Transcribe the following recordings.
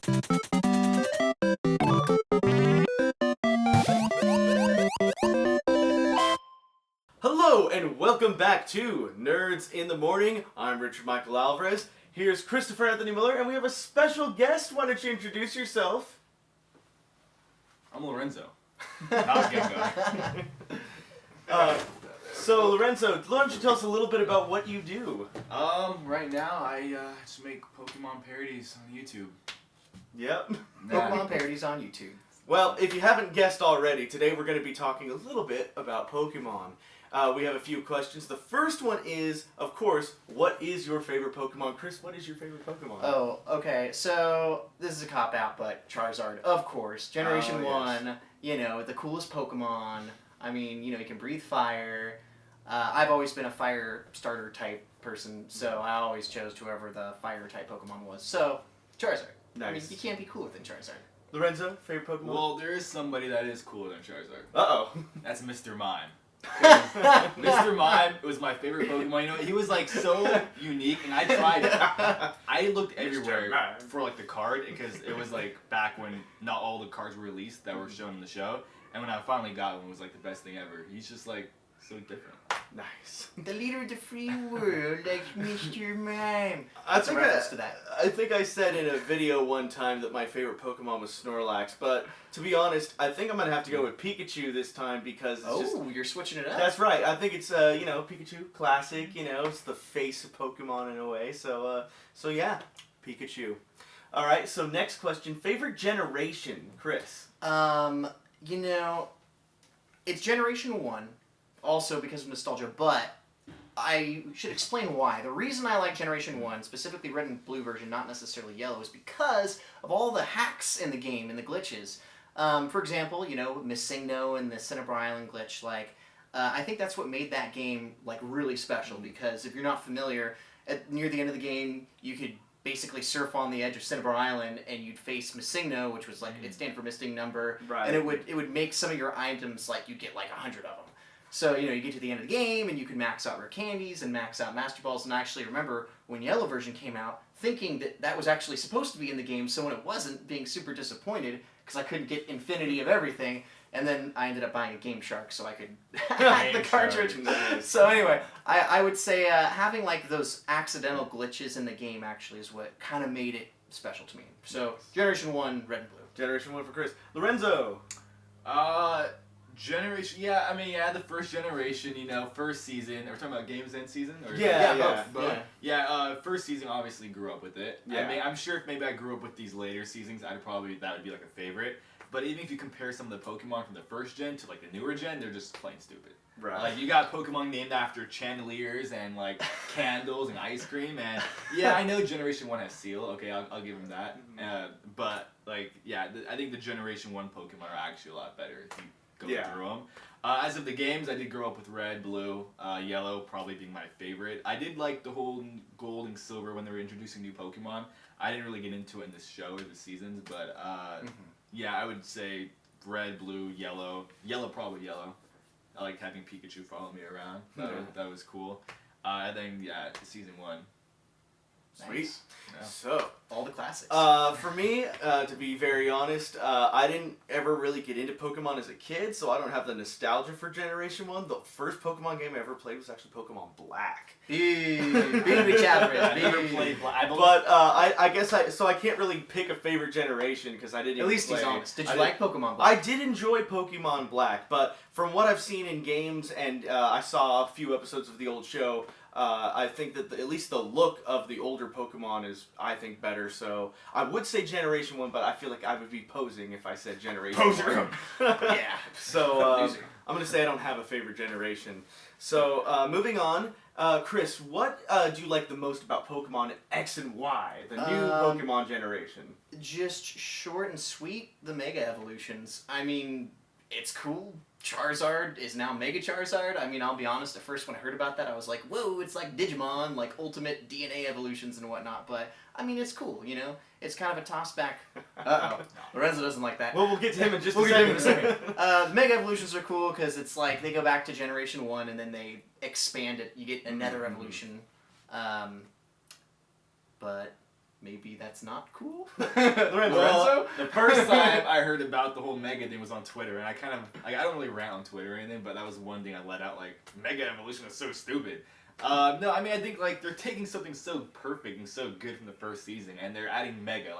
Hello and welcome back to Nerds in the Morning. I'm Richard Michael Alvarez. Here's Christopher Anthony Miller, and we have a special guest. Why don't you introduce yourself? I'm Lorenzo. Not Gengar. So Lorenzo, why don't you tell us a little bit about what you do? Right now I just make Pokemon parodies on YouTube. Yep. Pokemon parodies on YouTube. Well, if you haven't guessed already, today we're going to be talking a little bit about Pokemon. We have a few questions. The first one is, of course, what is your favorite Pokemon? Chris, what is your favorite Pokemon? Oh, okay. So, this is a cop-out, but Charizard, of course. Generation 1, you know, the coolest Pokemon. I mean, you know, he can breathe fire. I've always been a fire starter type person, so I always chose whoever the fire type Pokemon was. So, Charizard. Nice. I mean, you can't be cooler than Charizard. Lorenzo, favorite Pokemon? Well, there is somebody that is cooler than Charizard. Uh-oh. That's Mr. Mime. Mr. Mime was my favorite Pokemon. You know, he was like so unique, and I tried. I looked everywhere for like the card because it was like back when not all the cards were released that were shown in the show, and when I finally got one, it was like the best thing ever. He's just like so different. Nice. The leader of the free world, like Mr. Mime. I think I said in a video one time that my favorite Pokemon was Snorlax, but to be honest, I think I'm going to have to go with Pikachu this time because it's you're switching it up? That's right. I think it's, you know, Pikachu, classic, you know, it's the face of Pokemon in a way, so yeah, Pikachu. Alright, so next question, favorite generation, Chris? You know, it's Generation 1. Also because of nostalgia, but I should explain why. The reason I like Generation 1, specifically red and blue version, not necessarily yellow, is because of all the hacks in the game and the glitches. For example, you know, Missingno and the Cinnabar Island glitch, like, I think that's what made that game, like, really special, because if you're not familiar, near the end of the game, you could basically surf on the edge of Cinnabar Island, and you'd face Missingno, which was, like, it stands for Misting Number, right. And it would make some of your items, like, you'd get, like, 100 of them. So, you know, you get to the end of the game, and you can max out rare candies and max out Master Balls, and I actually remember when Yellow version came out, thinking that that was actually supposed to be in the game, so when it wasn't, being super disappointed, because I couldn't get infinity of everything, and then I ended up buying a Game Shark so I could hack the cartridge. So anyway, I would say having, like, those accidental glitches in the game actually is what kind of made it special to me. So, Generation 1, red and blue. Generation 1 for Chris. Lorenzo! Generation, the first generation, you know, first season. Are we talking about games end season? Or both. First season, obviously grew up with it. Yeah. I mean, I'm sure if maybe I grew up with these later seasons, that would be like a favorite. But even if you compare some of the Pokemon from the first gen to like the newer gen, they're just plain stupid. Right. Like, you got Pokemon named after chandeliers and like candles and ice cream, and yeah, I know Generation 1 has Seal. Okay, I'll give him that. But like, yeah, I think the Generation 1 Pokemon are actually a lot better if you go through them. As of the games, I did grow up with red, blue, yellow probably being my favorite. I did like the whole gold and silver when they were introducing new Pokemon. I didn't really get into it in this show or the seasons, but yeah, I would say red, blue, yellow. Probably yellow. I liked having Pikachu follow me around. That was cool. And then, yeah, season 1. Sweet. Nice. Yeah. So, all the classics. For me, to be very honest, I didn't ever really get into Pokemon as a kid, so I don't have the nostalgia for Generation 1. The first Pokemon game I ever played was actually Pokemon Black. I never played Black. But I guess I can't really pick a favorite generation because I didn't At even least play. he's honest. Did you like Pokemon Black? I did enjoy Pokemon Black, but from what I've seen in games and I saw a few episodes of the old show, I think that at least the look of the older Pokemon is, I think, better. So I would say Generation 1, but I feel like I would be posing if I said Generation 1. Yeah. So I'm going to say I don't have a favorite generation. So moving on, Chris, what do you like the most about Pokemon X and Y, the new Pokemon generation? Just short and sweet, the Mega Evolutions. I mean, it's cool. Charizard is now Mega Charizard. I mean, I'll be honest, at first when I heard about that, I was like, whoa, it's like Digimon, like ultimate DNA evolutions and whatnot. But, I mean, it's cool, you know? It's kind of a toss-back. Uh-oh. Lorenzo doesn't like that. Well, we'll get to him in just a second. The Mega Evolutions are cool because it's like they go back to Generation 1 and then they expand it. You get another evolution. But, maybe that's not cool. Well, Lorenzo? the first time I heard about the whole Mega thing was on Twitter, and I don't really rant on Twitter or anything, but that was one thing I let out, like, Mega Evolution is so stupid. No, I mean, I think, like, they're taking something so perfect and so good from the first season, and they're adding Mega,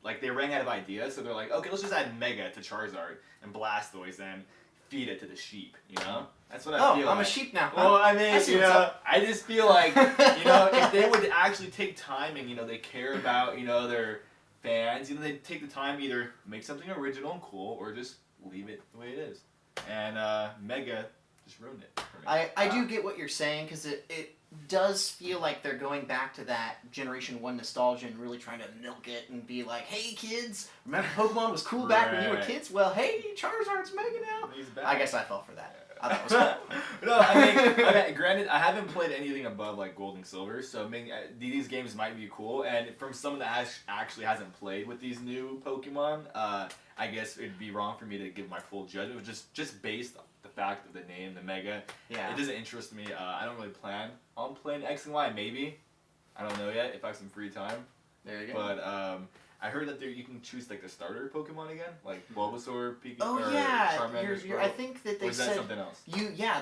like they ran out of ideas, so they're like, okay, let's just add Mega to Charizard and Blastoise and feed it to the sheep, you know? That's what I feel I'm like. a sheep now. Well, I mean, I see you what's know, up. I just feel like, you know, if they would actually take time and, you know, they care about, you know, their fans, you know, they take the time to either make something original and cool or just leave it the way it is. And Mega just ruined it for me. I do get what you're saying, because it does feel like they're going back to that Generation 1 nostalgia and really trying to milk it and be like, hey kids, remember Pokemon was cool back when you were Right. kids? Well, hey, Charizard's Mega now. He's back. I guess I fell for that. I thought it was cool. No, I mean, okay, granted, I haven't played anything above like Gold and Silver, so I mean, these games might be cool. And from someone that actually hasn't played with these new Pokemon, I guess it'd be wrong for me to give my full judgment, just based on the fact of the name, the Mega. Yeah. It doesn't interest me. I don't really plan on playing X and Y. Maybe, I don't know yet if I have some free time. There you go. But I heard that you can choose like the starter Pokemon again, like Bulbasaur, Pikachu, Oh or yeah, Charmander, I think that or they is that said something else?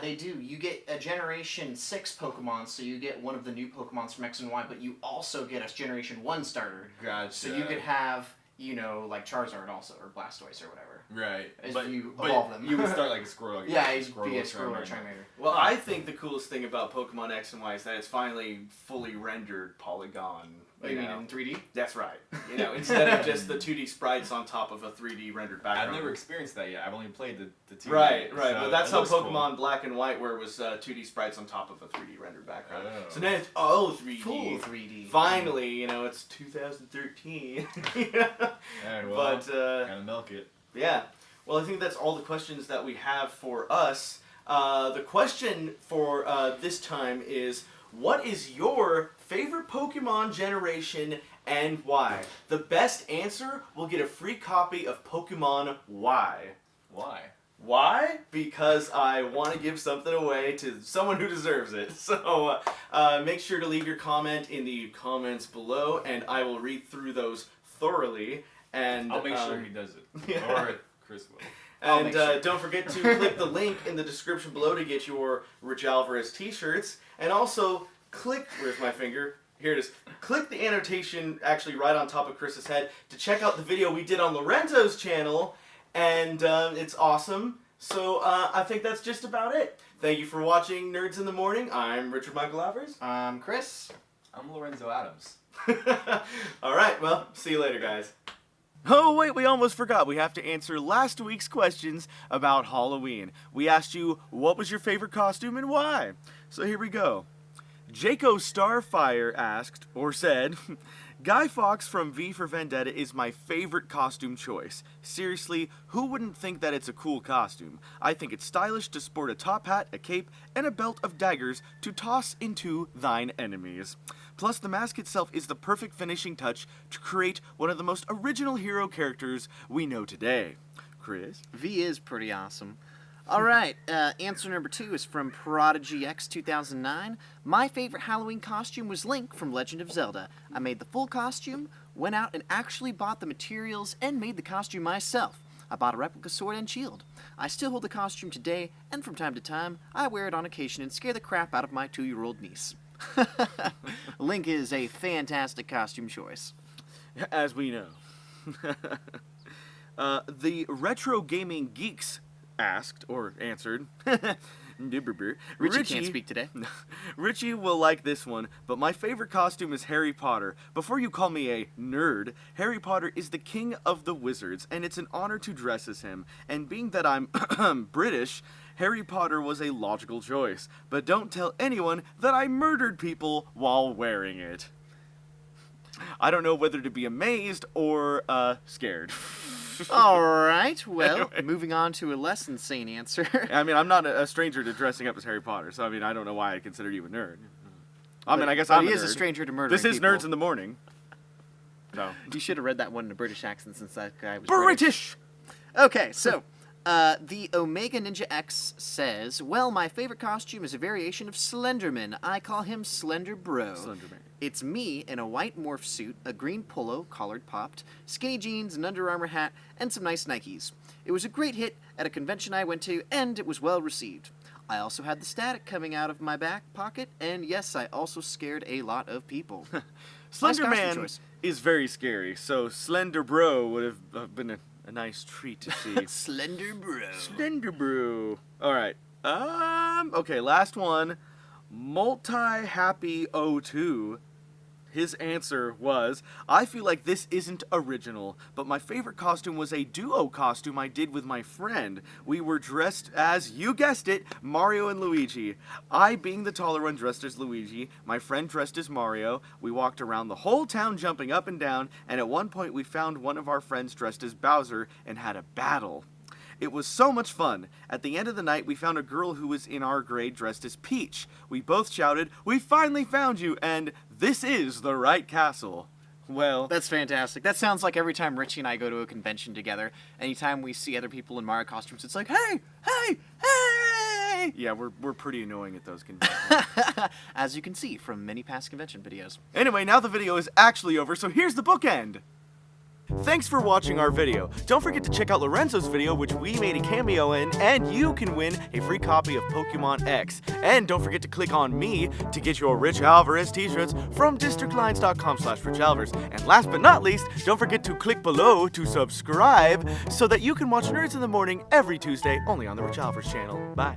they do. You get a Generation 6 Pokemon, so you get one of the new Pokemons from X and Y, but you also get a Generation 1 starter. Gotcha. So you could have, you know, like Charizard also, or Blastoise or whatever. Right. As but you but evolve them. You would start like a Squirrel. Yeah, you'd be a Squirrel or Charmander. Charmander. Well, I think the coolest thing about Pokemon X and Y is that it's finally fully rendered polygon. What do you mean, in 3D? That's right. You know, instead of just the 2D sprites on top of a 3D rendered background. I've never experienced that yet. I've only played the 2D. Right. So Well, that's it how looks Pokemon cool. Black and White, where it was 2D sprites on top of a 3D rendered background. Oh. So now it's all 3D. Full 3D. Finally, you know, it's 2013. Alright, well, But gotta milk it. yeah. Well, I think that's all the questions that we have for us. The question for this time is, what is your favorite Pokemon generation and why? The best answer will get a free copy of Pokemon Y. Why? Why? Because I want to give something away to someone who deserves it. So make sure to leave your comment in the comments below, and I will read through those thoroughly. And I'll make sure he does it. yeah. Or Chris will. I'll And make sure. don't forget to click the link in the description below to get your Rich Alvarez t-shirts. And also click, where's my finger? Here it is. Click the annotation actually right on top of Chris's head to check out the video we did on Lorenzo's channel. And it's awesome. So I think that's just about it. Thank you for watching Nerds in the Morning. I'm Richard Michael Alvarez. Chris? I'm Lorenzo Adams. All right, well, see you later, guys. Oh, wait, we almost forgot. We have to answer last week's questions about Halloween. We asked you, what was your favorite costume and why? So here we go. Jaco Starfire asked, or said, Guy Fawkes from V for Vendetta is my favorite costume choice. Seriously, who wouldn't think that it's a cool costume? I think it's stylish to sport a top hat, a cape, and a belt of daggers to toss into thine enemies. Plus, the mask itself is the perfect finishing touch to create one of the most original hero characters we know today. Chris? V is pretty awesome. All right, answer number 2 is from Prodigy X 2009. My favorite Halloween costume was Link from Legend of Zelda. I made the full costume, went out and actually bought the materials, and made the costume myself. I bought a replica sword and shield. I still hold the costume today, and from time to time, I wear it on occasion and scare the crap out of my 2-year-old niece. Link is a fantastic costume choice. As we know. The Retro Gaming Geeks asked, or answered, Richie can't speak today. Richie will like this one, but my favorite costume is Harry Potter. Before you call me a nerd, Harry Potter is the king of the wizards, and it's an honor to dress as him. And being that I'm British, Harry Potter was a logical choice. But don't tell anyone that I murdered people while wearing it. I don't know whether to be amazed or scared. All right, well, Anyway. moving on to a less insane answer. I mean, I'm not a stranger to dressing up as Harry Potter, so I mean, I don't know why I consider you a nerd. I mean, I guess I'm he a is a nerd. stranger to murdering This is people. Nerds in the Morning. So. You should have read that one in a British accent since that guy was British! Okay, so The Omega Ninja X says, well, my favorite costume is a variation of Slenderman. I call him Slender Bro. Slenderman. It's me in a white morph suit, a green polo, collared popped, skinny jeans, an Under Armour hat, and some nice Nikes. It was a great hit at a convention I went to, and it was well received. I also had the static coming out of my back pocket, and yes, I also scared a lot of people. Slender Nice costume Man choice. is very scary, so Slender Bro would have been a nice treat to see. Slender Bro. Slender Bro. All right. Okay, last one. Multi-Happy02. His answer was, I feel like this isn't original, but my favorite costume was a duo costume I did with my friend. We were dressed as, you guessed it, Mario and Luigi. I, being the taller one, dressed as Luigi, my friend dressed as Mario. We walked around the whole town jumping up and down, and at one point we found one of our friends dressed as Bowser and had a battle. It was so much fun. At the end of the night, we found a girl who was in our grade dressed as Peach. We both shouted, "We finally found you!" and "This is the right castle." Well, That's fantastic. That sounds like every time Richie and I go to a convention together, anytime we see other people in Mario costumes, it's like, hey, hey, hey! yeah, we're pretty annoying at those conventions. As you can see from many past convention videos. Anyway, now the video is actually over, so here's the bookend. Thanks for watching our video. Don't forget to check out Lorenzo's video, which we made a cameo in, and you can win a free copy of Pokemon X. And don't forget to click on me to get your Rich Alvarez t-shirts from districtlines.com/richalvarez. And last but not least, don't forget to click below to subscribe so that you can watch Nerds in the Morning every Tuesday only on the Rich Alvarez channel. Bye.